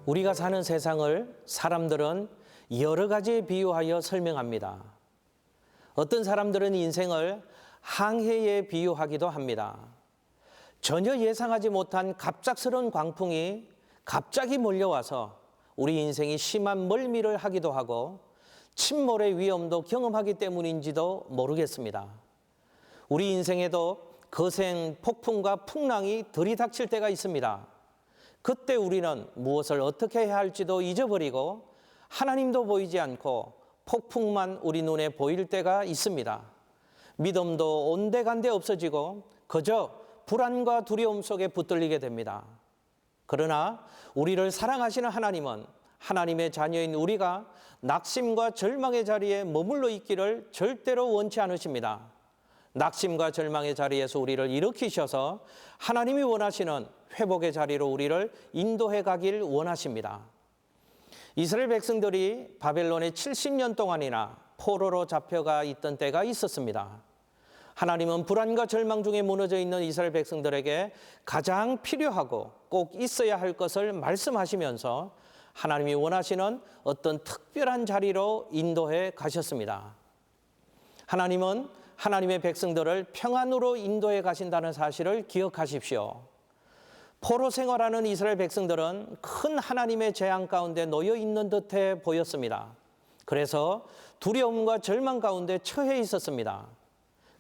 우리가 사는 세상을 사람들은 여러 가지에 비유하여 설명합니다. 어떤 사람들은 인생을 항해에 비유하기도 합니다. 전혀 예상하지 못한 갑작스러운 광풍이 갑자기 몰려와서 우리 인생이 심한 멀미를 하기도 하고 침몰의 위험도 경험하기 때문인지도 모르겠습니다. 우리 인생에도 거센 폭풍과 풍랑이 들이닥칠 때가 있습니다. 그때 우리는 무엇을 어떻게 해야 할지도 잊어버리고 하나님도 보이지 않고 폭풍만 우리 눈에 보일 때가 있습니다. 믿음도 온데간데 없어지고 그저 불안과 두려움 속에 붙들리게 됩니다. 그러나 우리를 사랑하시는 하나님은 하나님의 자녀인 우리가 낙심과 절망의 자리에 머물러 있기를 절대로 원치 않으십니다. 낙심과 절망의 자리에서 우리를 일으키셔서 하나님이 원하시는 회복의 자리로 우리를 인도해 가길 원하십니다. 이스라엘 백성들이 바벨론에 70년 동안이나 포로로 잡혀가 있던 때가 있었습니다. 하나님은 불안과 절망 중에 무너져 있는 이스라엘 백성들에게 가장 필요하고 꼭 있어야 할 것을 말씀하시면서 하나님이 원하시는 어떤 특별한 자리로 인도해 가셨습니다. 하나님은 하나님의 백성들을 평안으로 인도해 가신다는 사실을 기억하십시오. 포로 생활하는 이스라엘 백성들은 큰 하나님의 재앙 가운데 놓여 있는 듯해 보였습니다. 그래서 두려움과 절망 가운데 처해 있었습니다.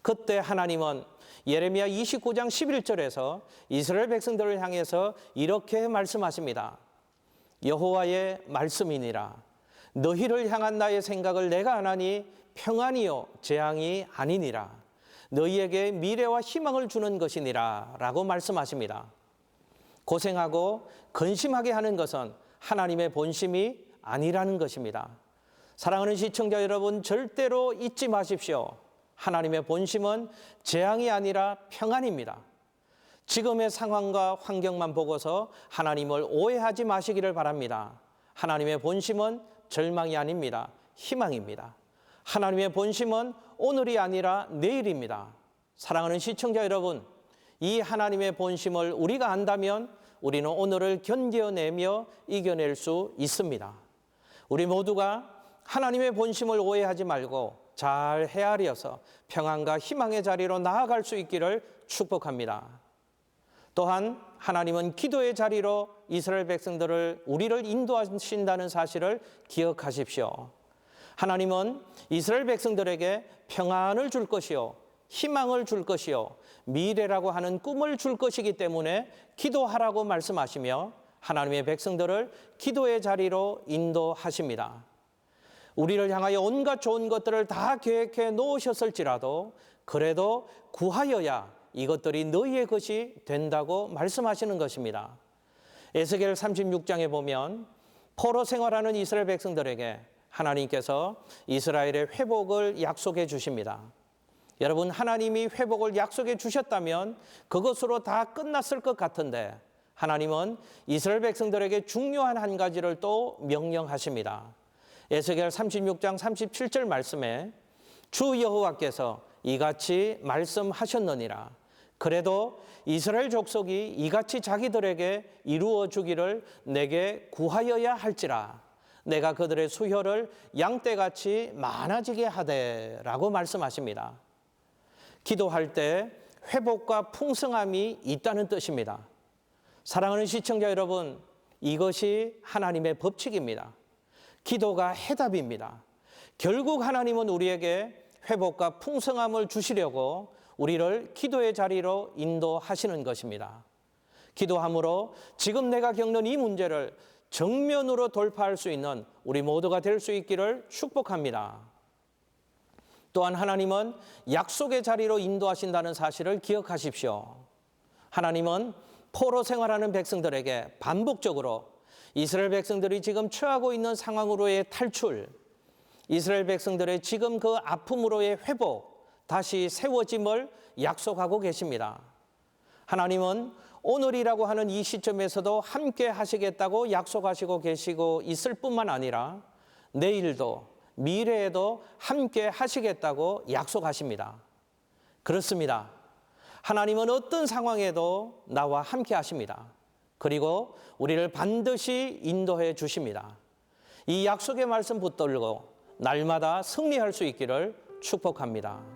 그때 하나님은 예레미야 29장 11절에서 이스라엘 백성들을 향해서 이렇게 말씀하십니다. 여호와의 말씀이니라. 너희를 향한 나의 생각을 내가 아나니 평안이요 재앙이 아니니라. 너희에게 미래와 희망을 주는 것이니라 라고 말씀하십니다. 고생하고 근심하게 하는 것은 하나님의 본심이 아니라는 것입니다. 사랑하는 시청자 여러분, 절대로 잊지 마십시오. 하나님의 본심은 재앙이 아니라 평안입니다. 지금의 상황과 환경만 보고서 하나님을 오해하지 마시기를 바랍니다. 하나님의 본심은 절망이 아닙니다. 희망입니다. 하나님의 본심은 오늘이 아니라 내일입니다. 사랑하는 시청자 여러분, 이 하나님의 본심을 우리가 안다면 우리는 오늘을 견뎌내며 이겨낼 수 있습니다. 우리 모두가 하나님의 본심을 오해하지 말고 잘 헤아려서 평안과 희망의 자리로 나아갈 수 있기를 축복합니다. 또한 하나님은 기도의 자리로 이스라엘 백성들을 우리를 인도하신다는 사실을 기억하십시오. 하나님은 이스라엘 백성들에게 평안을 줄 것이요 희망을 줄 것이요 미래라고 하는 꿈을 줄 것이기 때문에 기도하라고 말씀하시며 하나님의 백성들을 기도의 자리로 인도하십니다. 우리를 향하여 온갖 좋은 것들을 다 계획해 놓으셨을지라도 그래도 구하여야 이것들이 너희의 것이 된다고 말씀하시는 것입니다. 에스겔 36장에 보면 포로 생활하는 이스라엘 백성들에게 하나님께서 이스라엘의 회복을 약속해 주십니다. 여러분, 하나님이 회복을 약속해 주셨다면 그것으로 다 끝났을 것 같은데 하나님은 이스라엘 백성들에게 중요한 한 가지를 또 명령하십니다. 에스겔 36장 37절 말씀에 주 여호와께서 이같이 말씀하셨느니라. 그래도 이스라엘 족속이 이같이 자기들에게 이루어 주기를 내게 구하여야 할지라. 내가 그들의 수혈을 양떼같이 많아지게 하되 라고 말씀하십니다. 기도할 때 회복과 풍성함이 있다는 뜻입니다. 사랑하는 시청자 여러분, 이것이 하나님의 법칙입니다. 기도가 해답입니다. 결국 하나님은 우리에게 회복과 풍성함을 주시려고 우리를 기도의 자리로 인도하시는 것입니다. 기도함으로 지금 내가 겪는 이 문제를 정면으로 돌파할 수 있는 우리 모두가 될 수 있기를 축복합니다. 또한 하나님은 약속의 자리로 인도하신다는 사실을 기억하십시오. 하나님은 포로 생활하는 백성들에게 반복적으로 이스라엘 백성들이 지금 처하고 있는 상황으로의 탈출, 이스라엘 백성들의 지금 그 아픔으로의 회복, 다시 세워짐을 약속하고 계십니다. 하나님은 오늘이라고 하는 이 시점에서도 함께 하시겠다고 약속하시고 계시고 있을 뿐만 아니라 내일도 미래에도 함께 하시겠다고 약속하십니다. 그렇습니다. 하나님은 어떤 상황에도 나와 함께 하십니다. 그리고 우리를 반드시 인도해 주십니다. 이 약속의 말씀 붙들고 날마다 승리할 수 있기를 축복합니다.